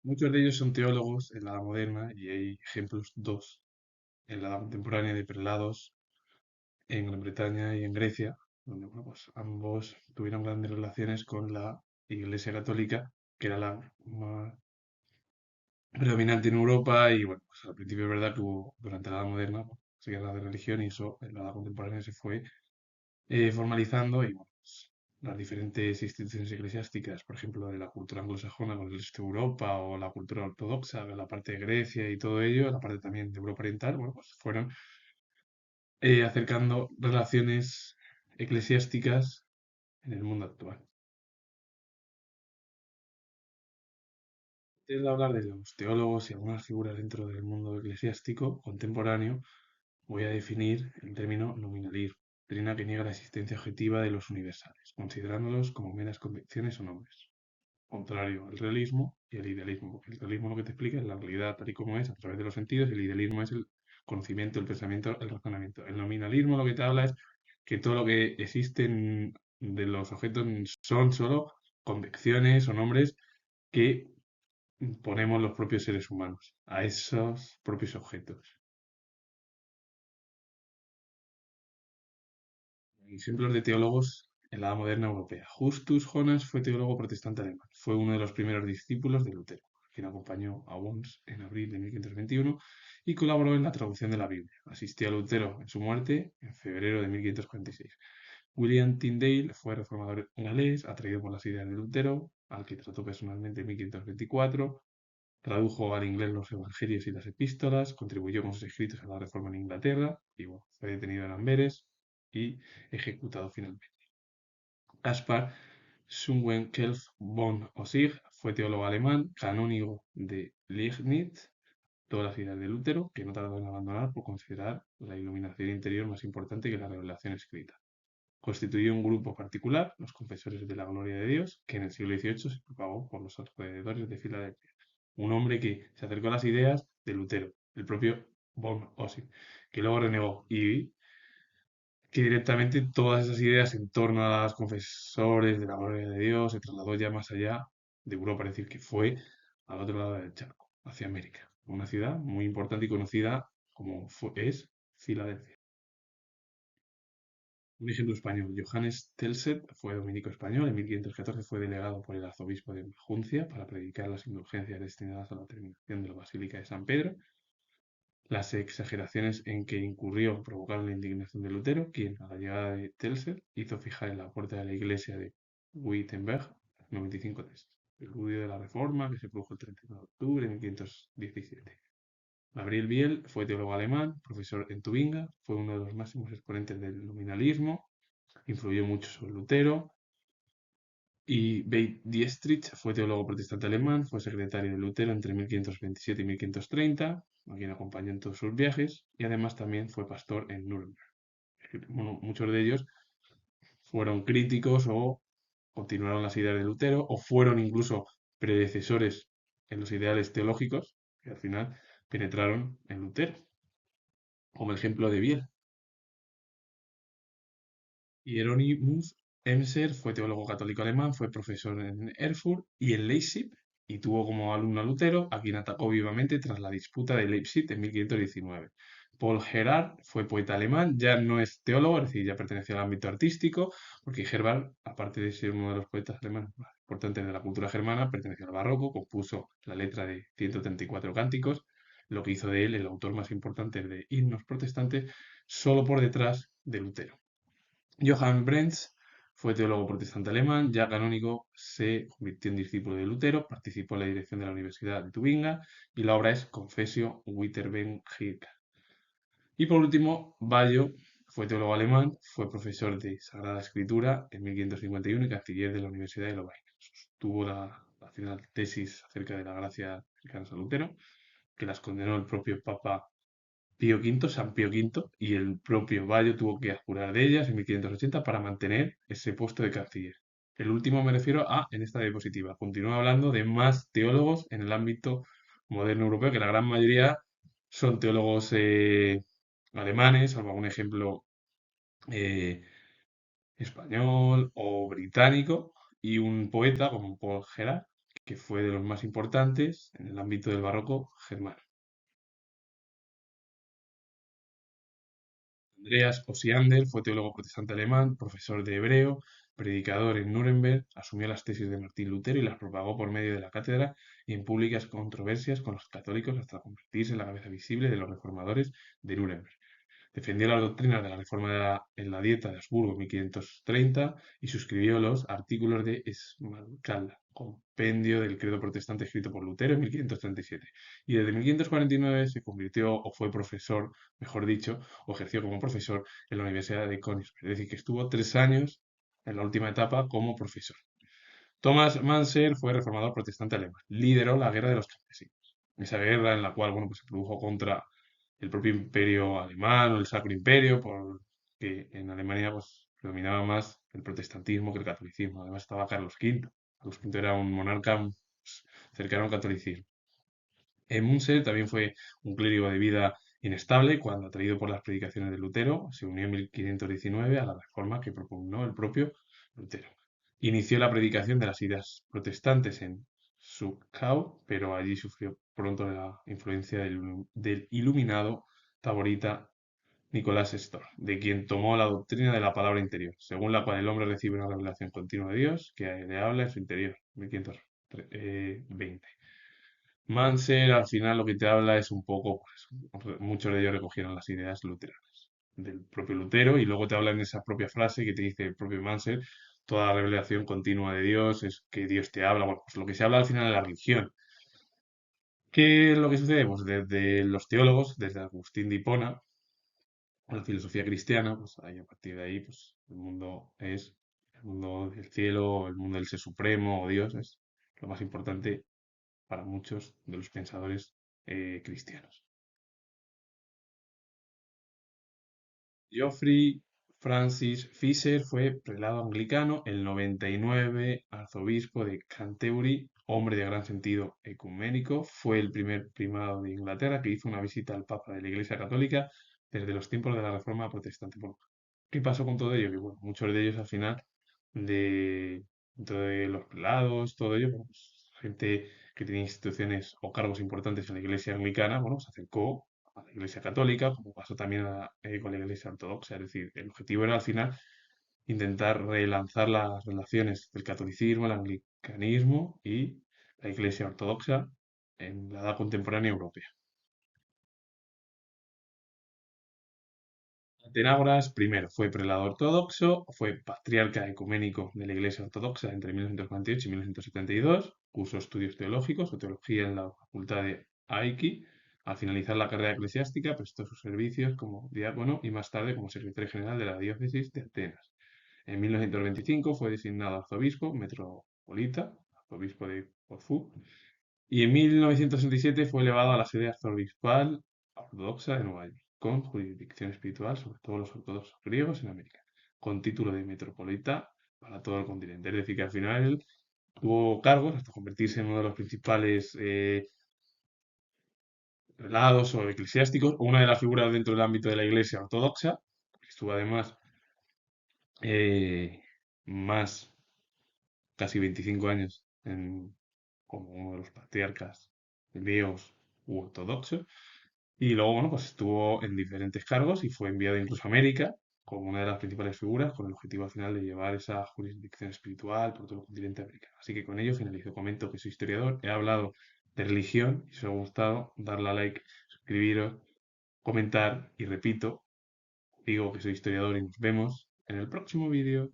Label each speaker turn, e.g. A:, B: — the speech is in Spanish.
A: Muchos de ellos son teólogos en la Edad Moderna y hay ejemplos dos en la Edad Contemporánea de prelados en Gran Bretaña y en Grecia, donde bueno, pues ambos tuvieron grandes relaciones con la Iglesia Católica, que era la más predominante en Europa y bueno, pues al principio es verdad que hubo, durante la Edad Moderna, bueno, pues, guerra de religión y eso en la Edad Contemporánea se fue formalizando y bueno, pues, las diferentes instituciones eclesiásticas, por ejemplo, de la cultura anglosajona con el este de Europa o la cultura ortodoxa, la parte de Grecia y todo ello, la parte también de Europa Oriental, bueno, pues fueron acercando relaciones eclesiásticas en el mundo actual. Antes de hablar de los teólogos y algunas figuras dentro del mundo eclesiástico contemporáneo, voy a definir el término nominalismo, doctrina que niega la existencia objetiva de los universales, considerándolos como meras convicciones o nombres. Contrario al realismo y al idealismo, porque el realismo lo que te explica es la realidad tal y como es a través de los sentidos, y el idealismo es el conocimiento, el pensamiento, el razonamiento. El nominalismo lo que te habla es que todo lo que existe de los objetos son solo convicciones o nombres que ponemos los propios seres humanos a esos propios objetos. Ejemplos de teólogos en la Edad Moderna Europea. Justus Jonas fue teólogo protestante alemán. Fue uno de los primeros discípulos de Lutero, quien acompañó a Worms en abril de 1521 y colaboró en la traducción de la Biblia. Asistió a Lutero en su muerte en febrero de 1546. William Tyndale fue reformador galés, atraído por las ideas de Lutero, al que trató personalmente en 1524. Tradujo al inglés los evangelios y las epístolas, contribuyó con sus escritos a la reforma en Inglaterra y bueno, fue detenido en Amberes y ejecutado finalmente. Caspar Schwenkelf von Ossig fue teólogo alemán, canónigo de Liegnitz, todas las ideas de Lutero, que no tardó en abandonar por considerar la iluminación interior más importante que la revelación escrita. Constituyó un grupo particular, los Confesores de la Gloria de Dios, que en el siglo XVIII se propagó por los alrededores de Filadelfia. Un hombre que se acercó a las ideas de Lutero, el propio von Ossig, que luego renegó y que directamente todas esas ideas en torno a los confesores de la gloria de Dios se trasladó ya más allá de Europa, es decir, que fue al otro lado del charco, hacia América, una ciudad muy importante y conocida como es Filadelfia. Un ejemplo español, Johannes Telset fue dominico español, en 1514 fue delegado por el arzobispo de Maguncia para predicar las indulgencias destinadas a la terminación de la Basílica de San Pedro. Las exageraciones en que incurrió provocaron la indignación de Lutero, quien, a la llegada de Telser, hizo fijar en la puerta de la iglesia de Wittenberg 95 tesis, el judío de la Reforma, que se produjo el 31 de octubre de 1517. Gabriel Biel fue teólogo alemán, profesor en Tubinga, fue uno de los máximos exponentes del nominalismo, influyó mucho sobre Lutero, y Beit Dietrich fue teólogo protestante alemán, fue secretario de Lutero entre 1527 y 1530, a quien acompañó en todos sus viajes, y además también fue pastor en Nuremberg. Bueno, muchos de ellos fueron críticos o continuaron las ideas de Lutero o fueron incluso predecesores en los ideales teológicos que al final penetraron en Lutero, como el ejemplo de Biel. Hieronymus Emser fue teólogo católico alemán, fue profesor en Erfurt y en Leipzig y tuvo como alumno a Lutero, a quien atacó vivamente tras la disputa de Leipzig en 1519. Paul Gerhard fue poeta alemán, ya no es teólogo, es decir, ya pertenecía al ámbito artístico, porque Gerhard, aparte de ser uno de los poetas alemanes más importantes de la cultura germana, perteneció al barroco, compuso la letra de 134 cánticos, lo que hizo de él el autor más importante de himnos protestantes, solo por detrás de Lutero. Johann Brenz fue teólogo protestante alemán, ya canónigo, se convirtió en discípulo de Lutero, participó en la dirección de la Universidad de Tubinga y la obra es Confessio Wittenbergica. Y por último, Bayo fue teólogo alemán, fue profesor de Sagrada Escritura en 1551 y canciller de la Universidad de Lovaina. Tuvo la final tesis acerca de la gracia cercana a Lutero, que las condenó el propio Papa Pío V, San Pío V, y el propio Bayo tuvo que abjurar de ellas en 1580 para mantener ese puesto de canciller. El último me refiero a en esta diapositiva. Continúo hablando de más teólogos en el ámbito moderno europeo, que la gran mayoría son teólogos alemanes, salvo algún ejemplo eh, español o británico, y un poeta como Paul Gerard, que fue de los más importantes en el ámbito del barroco germano. Andreas Osiander fue teólogo protestante alemán, profesor de hebreo, predicador en Nuremberg, asumió las tesis de Martín Lutero y las propagó por medio de la cátedra y en públicas controversias con los católicos hasta convertirse en la cabeza visible de los reformadores de Nuremberg. Defendió las doctrinas de la reforma en la Dieta de Habsburgo en 1530 y suscribió los artículos de Esmalcalda, compendio del credo protestante escrito por Lutero en 1537. Y desde 1549 se convirtió o fue profesor, mejor dicho, o ejerció como profesor en la Universidad de Königsberg. Es decir, que estuvo 3 años en la última etapa como profesor. Thomas Manser fue reformador protestante alemán. Lideró la Guerra de los Campesinos. Esa guerra en la cual, bueno, pues se produjo contra el propio imperio alemán o el Sacro Imperio, porque en Alemania pues predominaba más el protestantismo que el catolicismo. Además estaba Carlos V. Carlos V era un monarca pues, cercano al catolicismo. Munzer también fue un clérigo de vida inestable cuando, atraído por las predicaciones de Lutero, se unió en 1519 a la reforma que propugnó el propio Lutero. Inició la predicación de las ideas protestantes en Zwickau, pero allí sufrió pronto la influencia del iluminado taborita Nicolás Storr, de quien tomó la doctrina de la palabra interior, según la cual el hombre recibe una revelación continua de Dios que le habla en su interior, 1520. Manser al final lo que te habla es un poco, pues, muchos de ellos recogieron las ideas luteranas del propio Lutero y luego te habla en esa propia frase que te dice el propio Manser, toda la revelación continua de Dios es que Dios te habla, bueno, pues lo que se habla al final de la religión. ¿Qué es lo que sucede? Pues desde los teólogos, desde Agustín de Hipona, la filosofía cristiana, pues ahí a partir de ahí, pues el mundo es el mundo del cielo, el mundo del ser supremo o Dios es lo más importante para muchos de los pensadores cristianos. Geoffrey Francis Fisher fue prelado anglicano, el 99 arzobispo de Canterbury, hombre de gran sentido ecuménico, fue el primer primado de Inglaterra que hizo una visita al Papa de la Iglesia Católica desde los tiempos de la Reforma Protestante. Bueno, ¿qué pasó con todo ello? Que bueno, muchos de ellos al final, de, dentro de los prelados, todo ello, bueno, pues, gente que tenía instituciones o cargos importantes en la Iglesia anglicana, bueno, se acercó a la Iglesia Católica, como pasó también con la Iglesia Ortodoxa. Es decir, el objetivo era al final intentar relanzar las relaciones del catolicismo, el anglicanismo y la Iglesia Ortodoxa en la edad contemporánea europea. Atenágoras primero fue prelado ortodoxo, fue patriarca ecuménico de la Iglesia Ortodoxa entre 1948 y 1972, cursó estudios teológicos o teología en la Facultad de Aiki. Al finalizar la carrera eclesiástica prestó sus servicios como diácono y más tarde como secretario general de la diócesis de Atenas. En 1925 fue designado arzobispo metropolita, arzobispo de Corfú, y en 1967 fue elevado a la sede arzobispal ortodoxa de Nueva York, con jurisdicción espiritual sobre todos los ortodoxos griegos en América, con título de metropolita para todo el continente. Es decir, que al final él tuvo cargos hasta convertirse en uno de los principales prelados o eclesiásticos, o una de las figuras dentro del ámbito de la Iglesia ortodoxa, que estuvo además eh, más casi 25 años como uno de los patriarcas griegos u ortodoxos. Y luego, bueno, pues estuvo en diferentes cargos y fue enviado incluso a América como una de las principales figuras con el objetivo al final de llevar esa jurisdicción espiritual por todo el continente americano. Así que con ello finalizo. Comento que soy historiador, he hablado de religión y si os ha gustado, darle a like, suscribiros, comentar y repito, digo que soy historiador y nos vemos en el próximo vídeo.